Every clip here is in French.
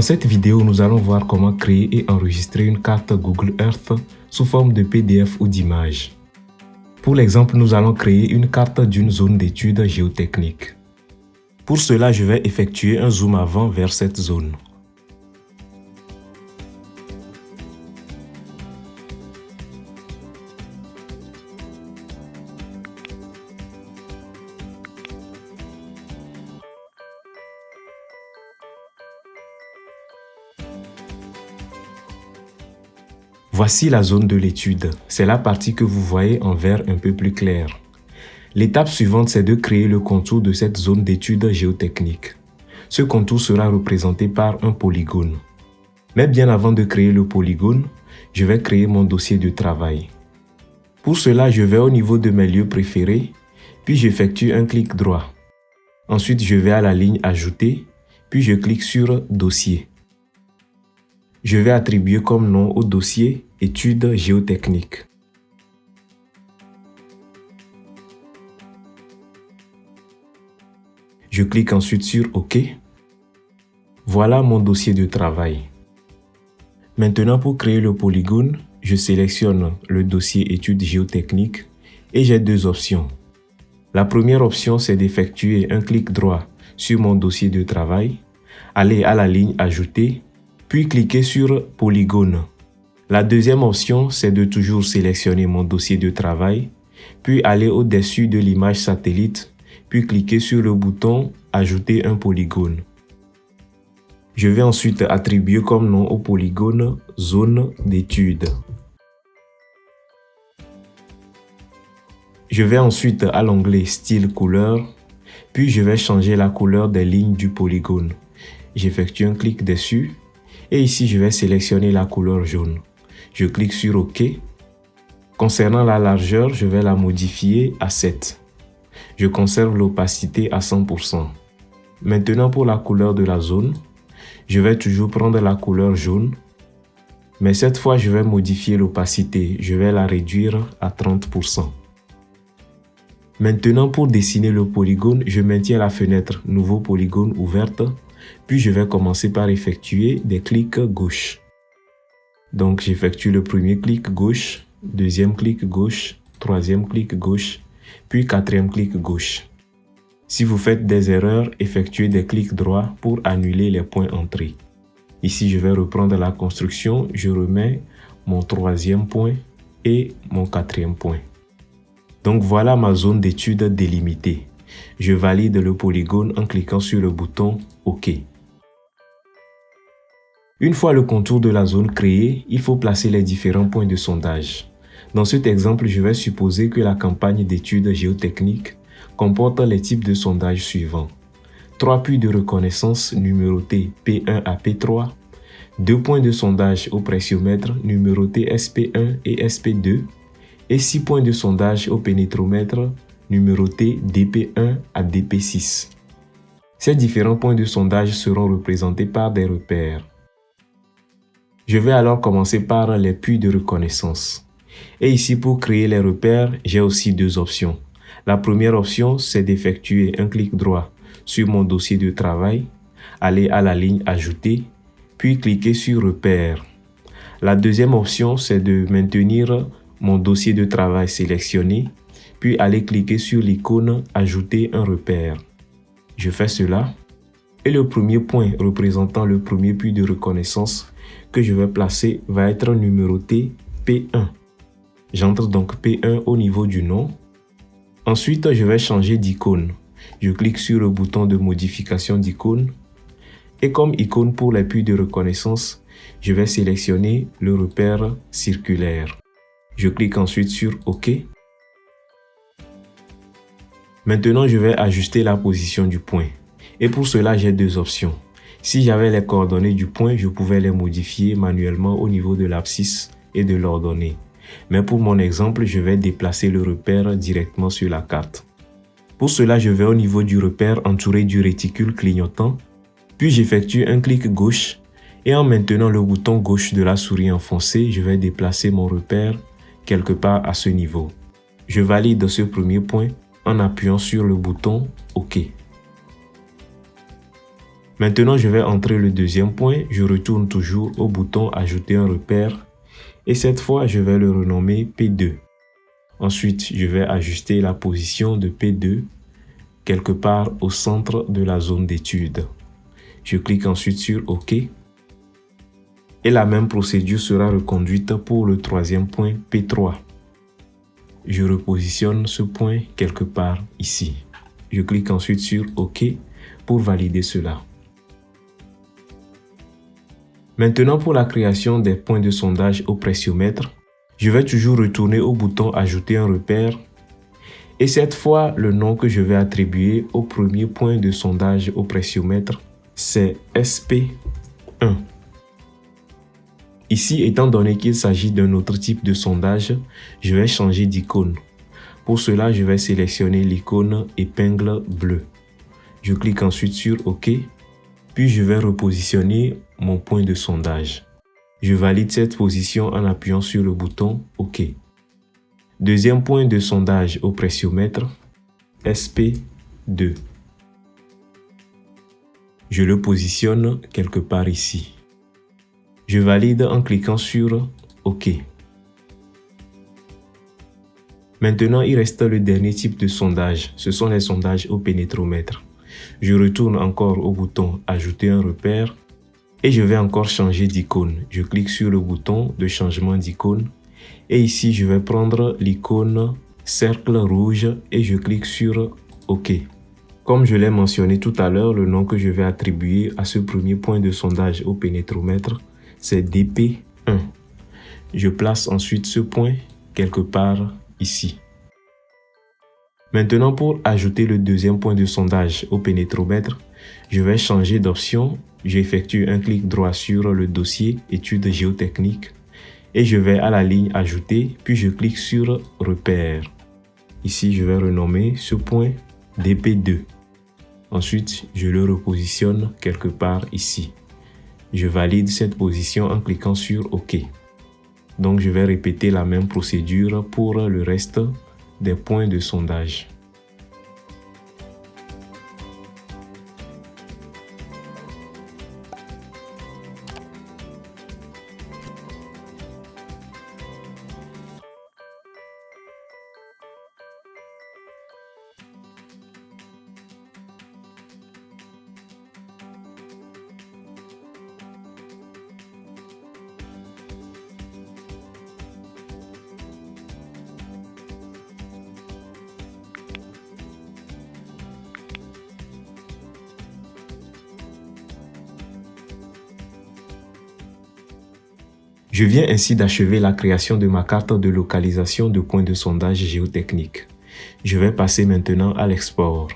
Dans cette vidéo, nous allons voir comment créer et enregistrer une carte Google Earth sous forme de PDF ou d'image. Pour l'exemple, nous allons créer une carte d'une zone d'étude géotechnique. Pour cela, je vais effectuer un zoom avant vers cette zone. Voici la zone de l'étude. C'est la partie que vous voyez en vert un peu plus clair. L'étape suivante, c'est de créer le contour de cette zone d'étude géotechnique. Ce contour sera représenté par un polygone. Mais bien avant de créer le polygone, je vais créer mon dossier de travail. Pour cela, je vais au niveau de mes lieux préférés, puis j'effectue un clic droit. Ensuite, je vais à la ligne Ajouter, puis je clique sur Dossier. Je vais attribuer comme nom au dossier Études géotechniques. Je clique ensuite sur OK. Voilà mon dossier de travail. Maintenant, pour créer le polygone, je sélectionne le dossier Études géotechniques et j'ai deux options. La première option, c'est d'effectuer un clic droit sur mon dossier de travail, aller à la ligne Ajouter, puis cliquer sur Polygone. La deuxième option, c'est de toujours sélectionner mon dossier de travail, puis aller au-dessus de l'image satellite, puis cliquer sur le bouton Ajouter un polygone. Je vais ensuite attribuer comme nom au polygone Zone d'étude. Je vais ensuite à l'onglet Style couleur, puis je vais changer la couleur des lignes du polygone. J'effectue un clic dessus. Et ici, je vais sélectionner la couleur jaune. Je clique sur OK. Concernant la largeur, je vais la modifier à 7. Je conserve l'opacité à 100%. Maintenant, pour la couleur de la zone, je vais toujours prendre la couleur jaune. Mais cette fois, je vais modifier l'opacité. Je vais la réduire à 30%. Maintenant, pour dessiner le polygone, je maintiens la fenêtre Nouveau polygone ouverte. Puis je vais commencer par effectuer des clics gauche. Donc j'effectue le premier clic gauche, deuxième clic gauche, troisième clic gauche, puis quatrième clic gauche. Si vous faites des erreurs, effectuez des clics droits pour annuler les points entrés. Ici, je vais reprendre la construction, je remets mon troisième point et mon quatrième point. Donc voilà ma zone d'étude délimitée. Je valide le polygone en cliquant sur le bouton OK. Une fois le contour de la zone créé, il faut placer les différents points de sondage. Dans cet exemple, je vais supposer que la campagne d'études géotechniques comporte les types de sondage suivants. 3 puits de reconnaissance numérotés P1 à P3, 2 points de sondage au pressiomètre numérotés SP1 et SP2 et 6 points de sondage au pénétromètre numérotés DP1 à DP6. Ces différents points de sondage seront représentés par des repères. Je vais alors commencer par les puits de reconnaissance. Et ici, pour créer les repères, j'ai aussi deux options. La première option, c'est d'effectuer un clic droit sur mon dossier de travail, aller à la ligne Ajouter, puis cliquer sur Repères. La deuxième option, c'est de maintenir mon dossier de travail sélectionné, puis aller cliquer sur l'icône Ajouter un repère. Je fais cela et le premier point représentant le premier puits de reconnaissance que je vais placer va être numéroté P1. J'entre donc P1 au niveau du nom. Ensuite, je vais changer d'icône. Je clique sur le bouton de modification d'icône et comme icône pour les puits de reconnaissance, je vais sélectionner le repère circulaire. Je clique ensuite sur OK. Maintenant, je vais ajuster la position du point. Et pour cela, j'ai deux options. Si j'avais les coordonnées du point, je pouvais les modifier manuellement au niveau de l'abscisse et de l'ordonnée. Mais pour mon exemple, je vais déplacer le repère directement sur la carte. Pour cela, je vais au niveau du repère entouré du réticule clignotant, puis j'effectue un clic gauche et en maintenant le bouton gauche de la souris enfoncé, je vais déplacer mon repère quelque part à ce niveau. Je valide ce premier point en appuyant sur le bouton OK. Maintenant, je vais entrer le deuxième point. Je retourne toujours au bouton Ajouter un repère. Et cette fois, je vais le renommer P2. Ensuite, je vais ajuster la position de P2 quelque part au centre de la zone d'étude. Je clique ensuite sur OK. Et la même procédure sera reconduite pour le troisième point P3. Je repositionne ce point quelque part ici. Je clique ensuite sur OK pour valider cela. Maintenant, pour la création des points de sondage au pressiomètre, je vais toujours retourner au bouton Ajouter un repère. Et cette fois, le nom que je vais attribuer au premier point de sondage au pressiomètre, c'est SP1. Ici, étant donné qu'il s'agit d'un autre type de sondage, je vais changer d'icône. Pour cela, je vais sélectionner l'icône épingle bleue. Je clique ensuite sur OK, puis je vais repositionner mon point de sondage. Je valide cette position en appuyant sur le bouton OK. Deuxième point de sondage au pressiomètre, SP2. Je le positionne quelque part ici. Je valide en cliquant sur OK. Maintenant, il reste le dernier type de sondage. Ce sont les sondages au pénétromètre. Je retourne encore au bouton Ajouter un repère et je vais encore changer d'icône. Je clique sur le bouton de changement d'icône et ici, je vais prendre l'icône cercle rouge et je clique sur OK. Comme je l'ai mentionné tout à l'heure, le nom que je vais attribuer à ce premier point de sondage au pénétromètre, c'est DP1. Je place ensuite ce point quelque part ici. Maintenant, pour ajouter le deuxième point de sondage au pénétromètre, je vais changer d'option. J'effectue un clic droit sur le dossier Études géotechniques et je vais à la ligne Ajouter, puis je clique sur Repère. Ici, je vais renommer ce point DP2. Ensuite, je le repositionne quelque part ici. Je valide cette position en cliquant sur OK. Donc, je vais répéter la même procédure pour le reste des points de sondage. Je viens ainsi d'achever la création de ma carte de localisation de points de sondage géotechnique. Je vais passer maintenant à l'export.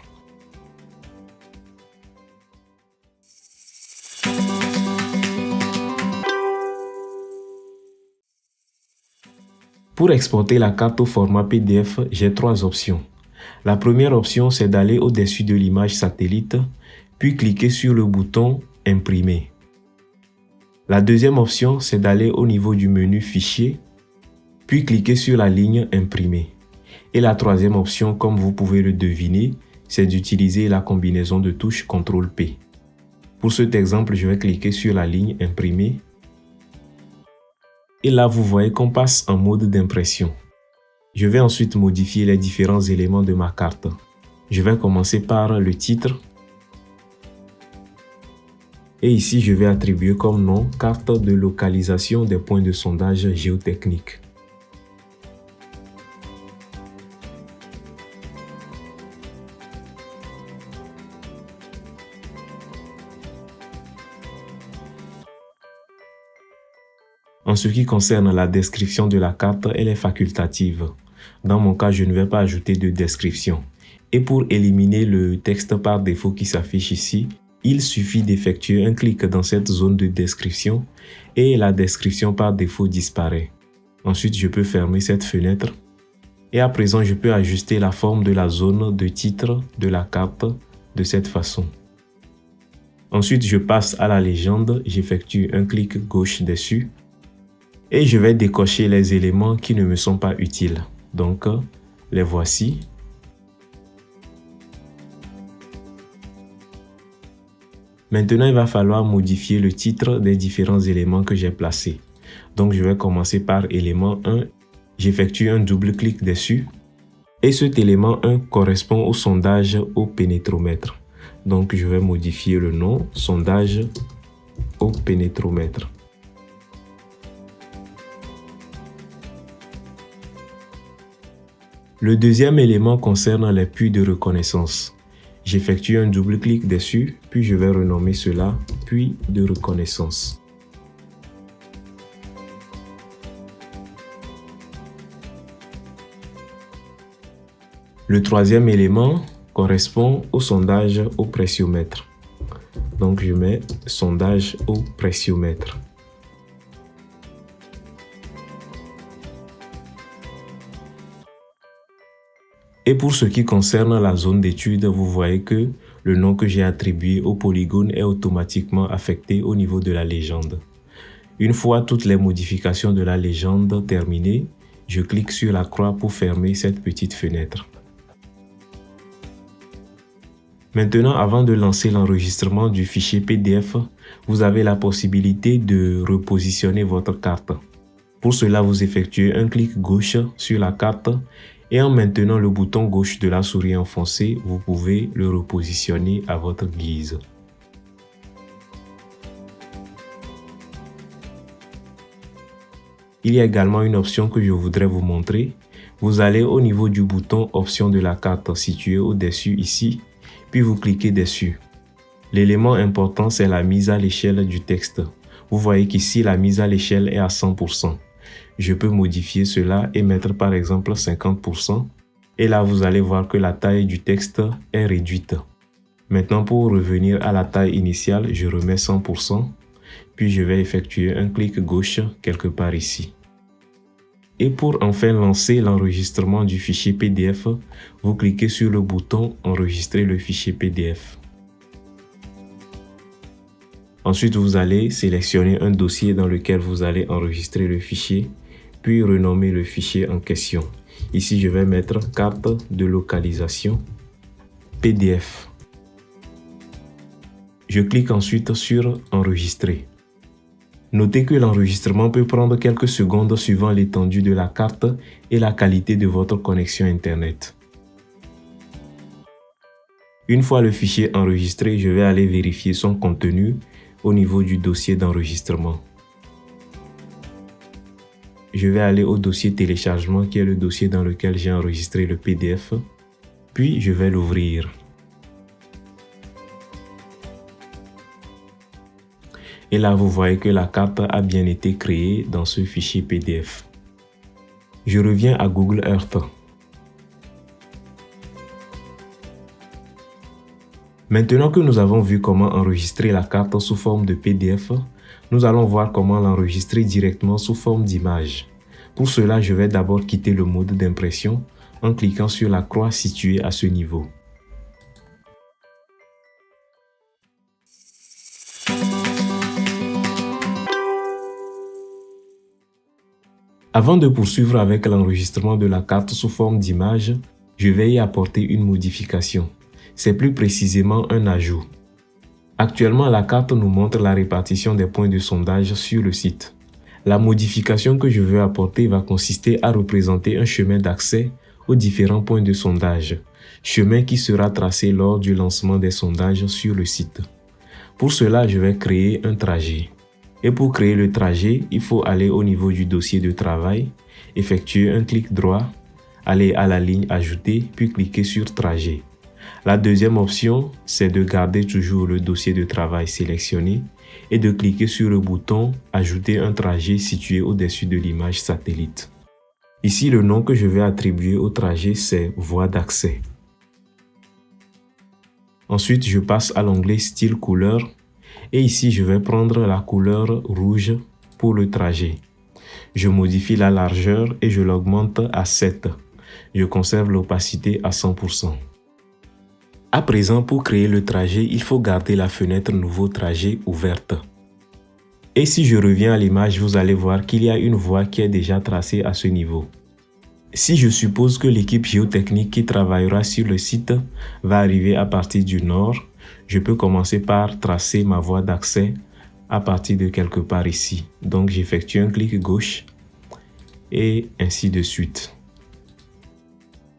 Pour exporter la carte au format PDF, j'ai trois options. La première option, c'est d'aller au-dessus de l'image satellite, puis cliquer sur le bouton « Imprimer ». La deuxième option, c'est d'aller au niveau du menu Fichier, puis cliquer sur la ligne Imprimer. Et la troisième option, comme vous pouvez le deviner, c'est d'utiliser la combinaison de touches CTRL-P. Pour cet exemple, je vais cliquer sur la ligne Imprimer. Et là, vous voyez qu'on passe en mode d'impression. Je vais ensuite modifier les différents éléments de ma carte. Je vais commencer par le titre. Et ici, je vais attribuer comme nom « Carte de localisation des points de sondage géotechniques ». En ce qui concerne la description de la carte, elle est facultative. Dans mon cas, je ne vais pas ajouter de description. Et pour éliminer le texte par défaut qui s'affiche ici, il suffit d'effectuer un clic dans cette zone de description et la description par défaut disparaît. Ensuite, je peux fermer cette fenêtre. Et à présent, je peux ajuster la forme de la zone de titre de la carte de cette façon. Ensuite, je passe à la légende, j'effectue un clic gauche dessus. Et je vais décocher les éléments qui ne me sont pas utiles. Donc, les voici. Maintenant, il va falloir modifier le titre des différents éléments que j'ai placés. Donc, je vais commencer par élément 1. J'effectue un double clic dessus. Et cet élément 1 correspond au sondage au pénétromètre. Donc, je vais modifier le nom, sondage au pénétromètre. Le deuxième élément concerne les puits de reconnaissance. J'effectue un double clic dessus, puis je vais renommer cela puits de reconnaissance. Le troisième élément correspond au sondage au pressiomètre. Donc je mets sondage au pressiomètre. Et pour ce qui concerne la zone d'étude, vous voyez que le nom que j'ai attribué au polygone est automatiquement affecté au niveau de la légende. Une fois toutes les modifications de la légende terminées, je clique sur la croix pour fermer cette petite fenêtre. Maintenant, avant de lancer l'enregistrement du fichier PDF, vous avez la possibilité de repositionner votre carte. Pour cela, vous effectuez un clic gauche sur la carte et en maintenant le bouton gauche de la souris enfoncé, vous pouvez le repositionner à votre guise. Il y a également une option que je voudrais vous montrer. Vous allez au niveau du bouton option de la carte situé au-dessus ici, puis vous cliquez dessus. L'élément important, c'est la mise à l'échelle du texte. Vous voyez qu'ici, la mise à l'échelle est à 100%. Je peux modifier cela et mettre par exemple 50%. Et là, vous allez voir que la taille du texte est réduite. Maintenant, pour revenir à la taille initiale, je remets 100%. Puis je vais effectuer un clic gauche quelque part ici. Et pour enfin lancer l'enregistrement du fichier PDF, vous cliquez sur le bouton « Enregistrer le fichier PDF ». Ensuite, vous allez sélectionner un dossier dans lequel vous allez enregistrer le fichier, puis renommer le fichier en question. Ici, je vais mettre « Carte de localisation PDF ». Je clique ensuite sur « Enregistrer ». Notez que l'enregistrement peut prendre quelques secondes suivant l'étendue de la carte et la qualité de votre connexion Internet. Une fois le fichier enregistré, je vais aller vérifier son contenu au niveau du dossier d'enregistrement. Je vais aller au dossier téléchargement qui est le dossier dans lequel j'ai enregistré le PDF, puis je vais l'ouvrir. Et là, vous voyez que la carte a bien été créée dans ce fichier PDF. Je reviens à Google Earth. Maintenant que nous avons vu comment enregistrer la carte sous forme de PDF, nous allons voir comment l'enregistrer directement sous forme d'image. Pour cela, je vais d'abord quitter le mode d'impression en cliquant sur la croix située à ce niveau. Avant de poursuivre avec l'enregistrement de la carte sous forme d'image, je vais y apporter une modification. C'est plus précisément un ajout. Actuellement, la carte nous montre la répartition des points de sondage sur le site. La modification que je veux apporter va consister à représenter un chemin d'accès aux différents points de sondage, chemin qui sera tracé lors du lancement des sondages sur le site. Pour cela, je vais créer un trajet. Et pour créer le trajet, il faut aller au niveau du dossier de travail, effectuer un clic droit, aller à la ligne Ajouter, puis cliquer sur Trajet. La deuxième option, c'est de garder toujours le dossier de travail sélectionné et de cliquer sur le bouton Ajouter un trajet situé au-dessus de l'image satellite. Ici, le nom que je vais attribuer au trajet, c'est Voie d'accès. Ensuite, je passe à l'onglet Style couleur. Et ici, je vais prendre la couleur rouge pour le trajet. Je modifie la largeur et je l'augmente à 7. Je conserve l'opacité à 100%. À présent, pour créer le trajet, il faut garder la fenêtre Nouveau trajet ouverte. Et si je reviens à l'image, vous allez voir qu'il y a une voie qui est déjà tracée à ce niveau. Si je suppose que l'équipe géotechnique qui travaillera sur le site va arriver à partir du nord, je peux commencer par tracer ma voie d'accès à partir de quelque part ici. Donc j'effectue un clic gauche et ainsi de suite.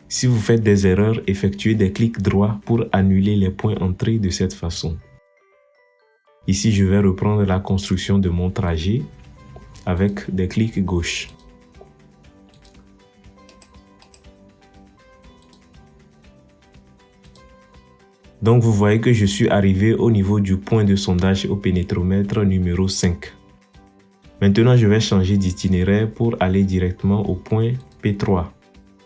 Si vous faites des erreurs, effectuez des clics droits pour annuler les points entrés de cette façon. Ici, je vais reprendre la construction de mon trajet avec des clics gauche. Donc, vous voyez que je suis arrivé au niveau du point de sondage au pénétromètre numéro 5. Maintenant, je vais changer d'itinéraire pour aller directement au point P3.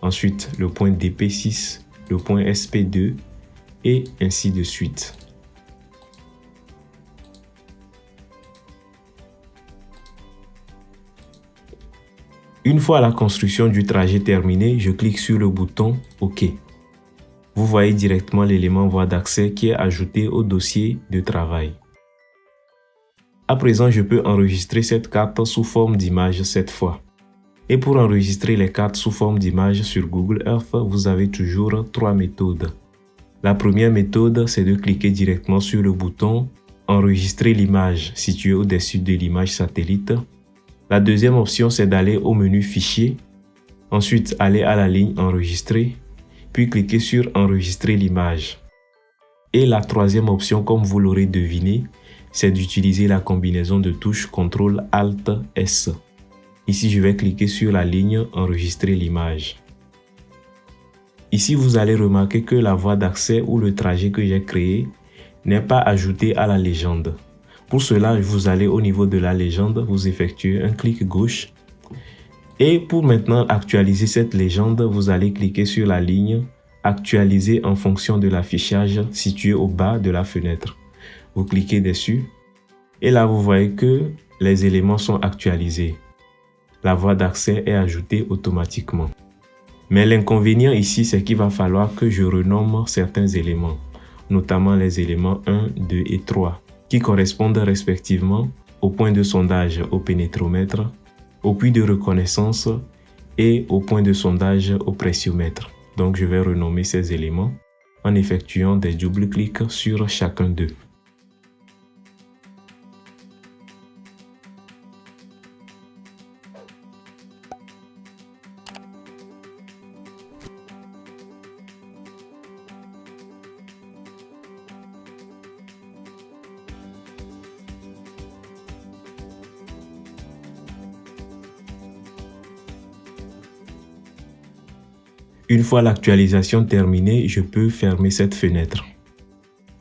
Ensuite, le point DP6, le point SP2 et ainsi de suite. Une fois la construction du trajet terminée, je clique sur le bouton OK. Vous voyez directement l'élément voie d'accès qui est ajouté au dossier de travail. À présent, je peux enregistrer cette carte sous forme d'image cette fois. Et pour enregistrer les cartes sous forme d'image sur Google Earth, vous avez toujours 3 méthodes. La première méthode, c'est de cliquer directement sur le bouton « Enregistrer l'image » situé au-dessus de l'image satellite. La deuxième option, c'est d'aller au menu « Fichier », ensuite aller à la ligne « Enregistrer », puis cliquer sur « Enregistrer l'image ». Et la troisième option, comme vous l'aurez deviné, c'est d'utiliser la combinaison de touches CTRL-ALT-S. Ici, je vais cliquer sur la ligne « Enregistrer l'image ». Ici, vous allez remarquer que la voie d'accès ou le trajet que j'ai créé n'est pas ajouté à la légende. Pour cela, vous allez au niveau de la légende, vous effectuez un clic gauche. Et pour maintenant actualiser cette légende, vous allez cliquer sur la ligne « Actualiser en fonction de l'affichage » située au bas de la fenêtre. Vous cliquez dessus et là, vous voyez que les éléments sont actualisés. La voie d'accès est ajoutée automatiquement. Mais l'inconvénient ici, c'est qu'il va falloir que je renomme certains éléments, notamment les éléments 1, 2 et 3, qui correspondent respectivement au point de sondage au pénétromètre, au puits de reconnaissance et au point de sondage au pressiomètre. Donc, je vais renommer ces éléments en effectuant des double-clics sur chacun d'eux. Une fois l'actualisation terminée, je peux fermer cette fenêtre.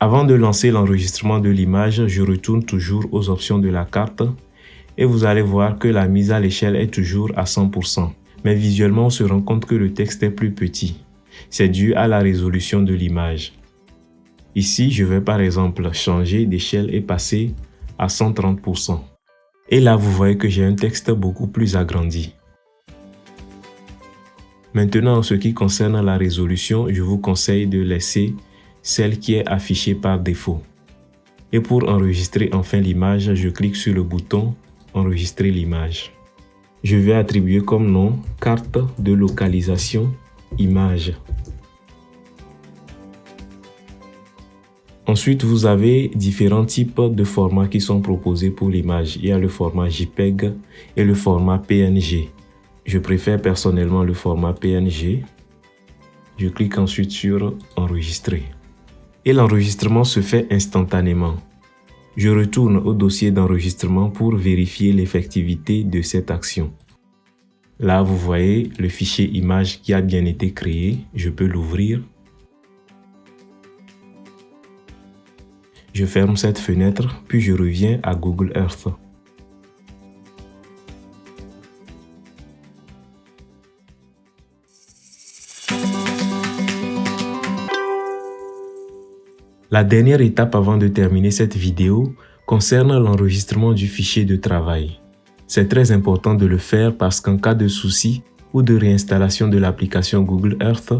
Avant de lancer l'enregistrement de l'image, je retourne toujours aux options de la carte et vous allez voir que la mise à l'échelle est toujours à 100%. Mais visuellement, on se rend compte que le texte est plus petit. C'est dû à la résolution de l'image. Ici, je vais par exemple changer d'échelle et passer à 130%. Et là, vous voyez que j'ai un texte beaucoup plus agrandi. Maintenant, en ce qui concerne la résolution, je vous conseille de laisser celle qui est affichée par défaut. Et pour enregistrer enfin l'image, je clique sur le bouton « Enregistrer l'image ». Je vais attribuer comme nom « Carte de localisation image ». Ensuite, vous avez différents types de formats qui sont proposés pour l'image. Il y a le format JPEG et le format PNG. Je préfère personnellement le format PNG. Je clique ensuite sur « Enregistrer ». Et l'enregistrement se fait instantanément. Je retourne au dossier d'enregistrement pour vérifier l'effectivité de cette action. Là, vous voyez le fichier image qui a bien été créé. Je peux l'ouvrir. Je ferme cette fenêtre, puis je reviens à Google Earth. La dernière étape avant de terminer cette vidéo concerne l'enregistrement du fichier de travail. C'est très important de le faire parce qu'en cas de souci ou de réinstallation de l'application Google Earth,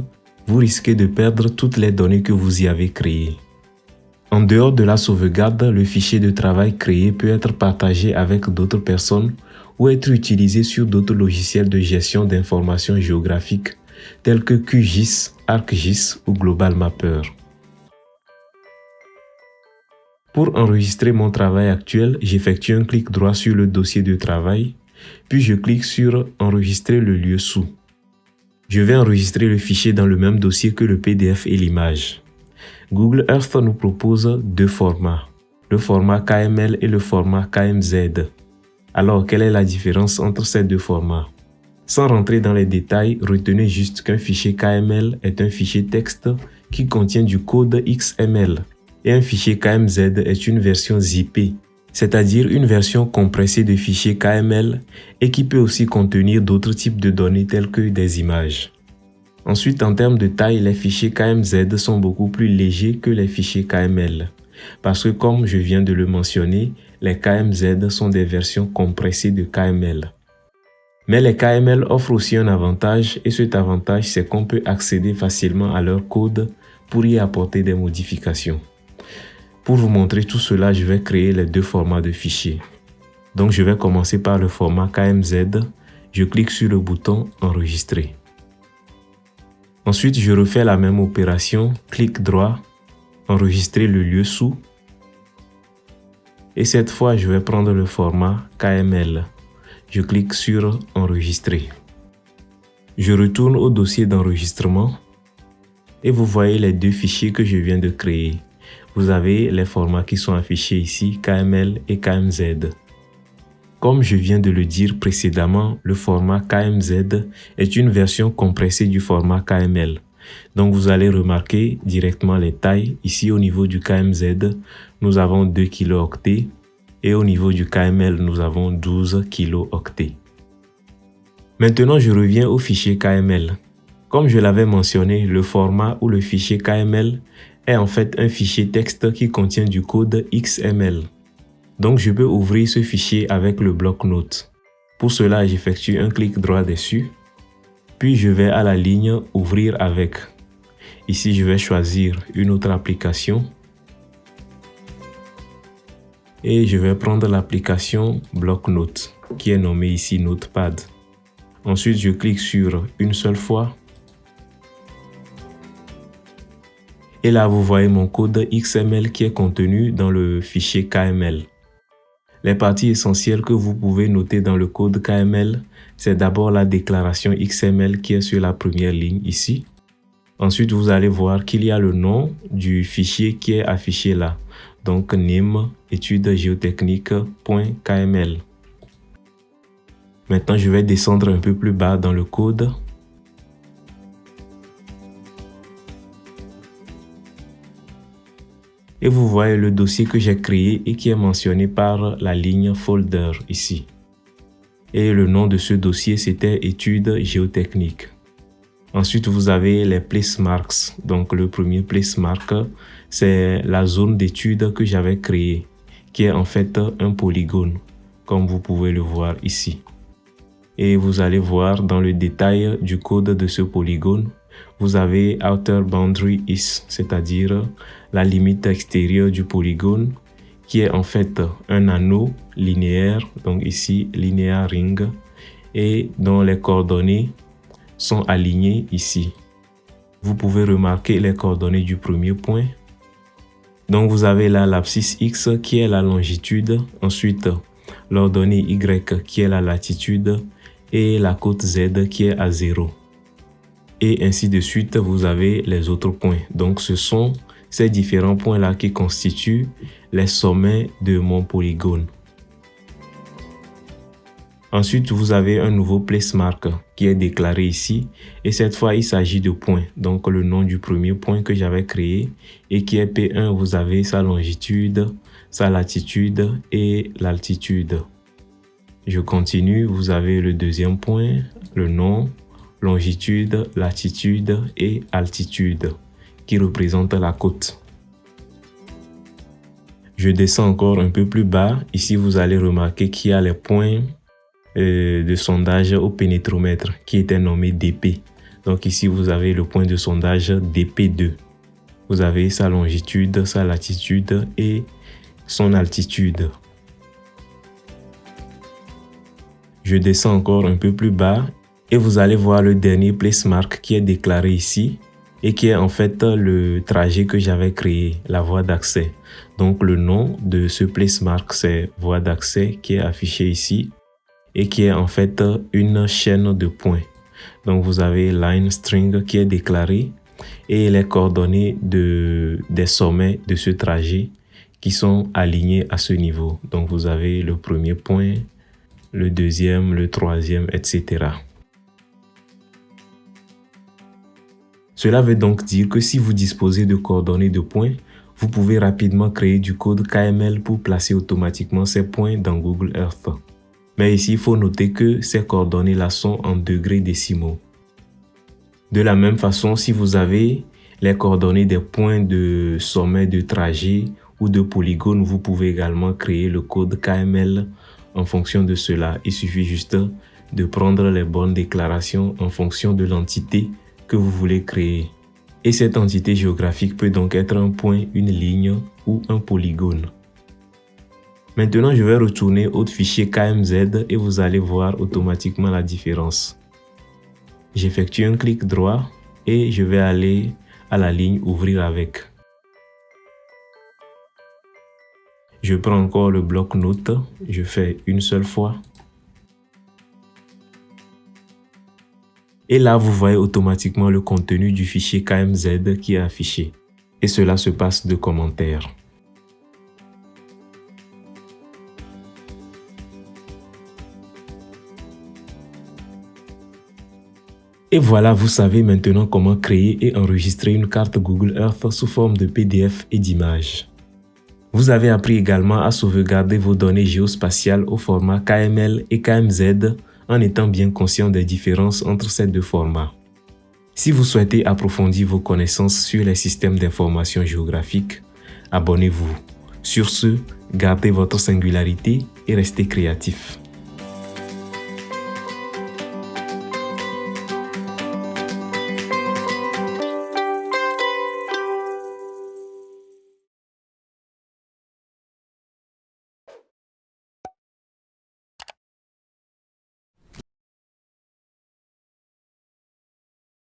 vous risquez de perdre toutes les données que vous y avez créées. En dehors de la sauvegarde, le fichier de travail créé peut être partagé avec d'autres personnes ou être utilisé sur d'autres logiciels de gestion d'informations géographiques tels que QGIS, ArcGIS ou Global Mapper. Pour enregistrer mon travail actuel, j'effectue un clic droit sur le dossier de travail, puis je clique sur « Enregistrer le lieu sous ». Je vais enregistrer le fichier dans le même dossier que le PDF et l'image. Google Earth nous propose deux formats, le format KML et le format KMZ. Alors, quelle est la différence entre ces deux formats? Sans rentrer dans les détails, retenez juste qu'un fichier KML est un fichier texte qui contient du code XML et un fichier KMZ est une version zippée, c'est-à-dire une version compressée de fichiers KML et qui peut aussi contenir d'autres types de données telles que des images. Ensuite, en termes de taille, les fichiers KMZ sont beaucoup plus légers que les fichiers KML, parce que comme je viens de le mentionner, les KMZ sont des versions compressées de KML. Mais les KML offrent aussi un avantage et cet avantage c'est qu'on peut accéder facilement à leur code pour y apporter des modifications. Pour vous montrer tout cela, je vais créer les deux formats de fichiers. Donc je vais commencer par le format KMZ. Je clique sur le bouton Enregistrer. Ensuite, je refais la même opération, clic droit, Enregistrer le lieu sous. Et cette fois, je vais prendre le format KML. Je clique sur Enregistrer. Je retourne au dossier d'enregistrement et vous voyez les deux fichiers que je viens de créer. Vous avez les formats qui sont affichés ici, KML et KMZ. Comme je viens de le dire précédemment, le format KMZ est une version compressée du format KML. Donc vous allez remarquer directement les tailles. Ici au niveau du KMZ, nous avons 2 kilooctets et au niveau du KML, nous avons 12 kilooctets. Maintenant, je reviens au fichier KML. Comme je l'avais mentionné, le format ou le fichier KML est en fait un fichier texte qui contient du code XML. Donc je peux ouvrir ce fichier avec le bloc-notes. Pour cela, j'effectue un clic droit dessus, puis je vais à la ligne Ouvrir avec. Ici, je vais choisir une autre application et je vais prendre l'application bloc-notes qui est nommée ici Notepad. Ensuite, je clique sur une seule fois. Et là, vous voyez mon code XML qui est contenu dans le fichier KML. Les parties essentielles que vous pouvez noter dans le code KML, c'est d'abord la déclaration XML qui est sur la première ligne ici. Ensuite, vous allez voir qu'il y a le nom du fichier qui est affiché là. Donc, name étudesgéotechniques.kml. Maintenant, je vais descendre un peu plus bas dans le code. Et vous voyez le dossier que j'ai créé et qui est mentionné par la ligne folder ici. Et le nom de ce dossier, c'était études géotechniques. Ensuite, vous avez les place marks. Donc, le premier place mark, c'est la zone d'étude que j'avais créée, qui est en fait un polygone, comme vous pouvez le voir ici. Et vous allez voir dans le détail du code de ce polygone, vous avez outer boundary is, c'est-à-dire la limite extérieure du polygone, qui est en fait un anneau linéaire, donc ici linear ring, et dont les coordonnées sont alignées ici. Vous pouvez remarquer les coordonnées du premier point. Donc vous avez là l'abscisse X qui est la longitude, ensuite l'ordonnée Y qui est la latitude et la côte Z qui est à 0. Et ainsi de suite, vous avez les autres points. Donc ce sont ces différents points-là qui constituent les sommets de mon polygone. Ensuite, vous avez un nouveau place mark qui est déclaré ici. Et cette fois, il s'agit de points. Donc le nom du premier point que j'avais créé et qui est P1, vous avez sa longitude, sa latitude et l'altitude. Je continue, vous avez le deuxième point, le nom, longitude, latitude et altitude qui représentent la côte. Je descends encore un peu plus bas. Ici, vous allez remarquer qu'il y a les points de sondage au pénétromètre qui était nommé DP. Donc ici, vous avez le point de sondage DP2. Vous avez sa longitude, sa latitude et son altitude. Je descends encore un peu plus bas et vous allez voir le dernier place mark qui est déclaré ici. et qui est en fait le trajet que j'avais créé, la voie d'accès. Donc le nom de ce placemark, c'est voie d'accès qui est affiché ici et qui est en fait une chaîne de points. Donc vous avez line string qui est déclaré et les coordonnées des sommets de ce trajet qui sont alignés à ce niveau. Donc vous avez le premier point, le deuxième, le troisième, etc. Cela veut donc dire que si vous disposez de coordonnées de points, vous pouvez rapidement créer du code KML pour placer automatiquement ces points dans Google Earth. Mais ici, il faut noter que ces coordonnées-là sont en degrés décimaux. De la même façon, si vous avez les coordonnées des points de sommet de trajet ou de polygone, vous pouvez également créer le code KML en fonction de cela. Il suffit juste de prendre les bonnes déclarations en fonction de l'entité que vous voulez créer. Et cette entité géographique peut donc être un point, une ligne ou un polygone. Maintenant, je vais retourner au fichier KMZ et vous allez voir automatiquement la différence. J'effectue un clic droit et je vais aller à la ligne ouvrir avec. Je prends encore le bloc-notes, je fais une seule fois. Et là, vous voyez automatiquement le contenu du fichier KMZ qui est affiché. Et cela se passe de commentaires. Et voilà, vous savez maintenant comment créer et enregistrer une carte Google Earth sous forme de PDF et d'images. Vous avez appris également à sauvegarder vos données géospatiales au format KML et KMZ en étant bien conscient des différences entre ces deux formats. Si vous souhaitez approfondir vos connaissances sur les systèmes d'information géographique, abonnez-vous. Sur ce, gardez votre singularité et restez créatif.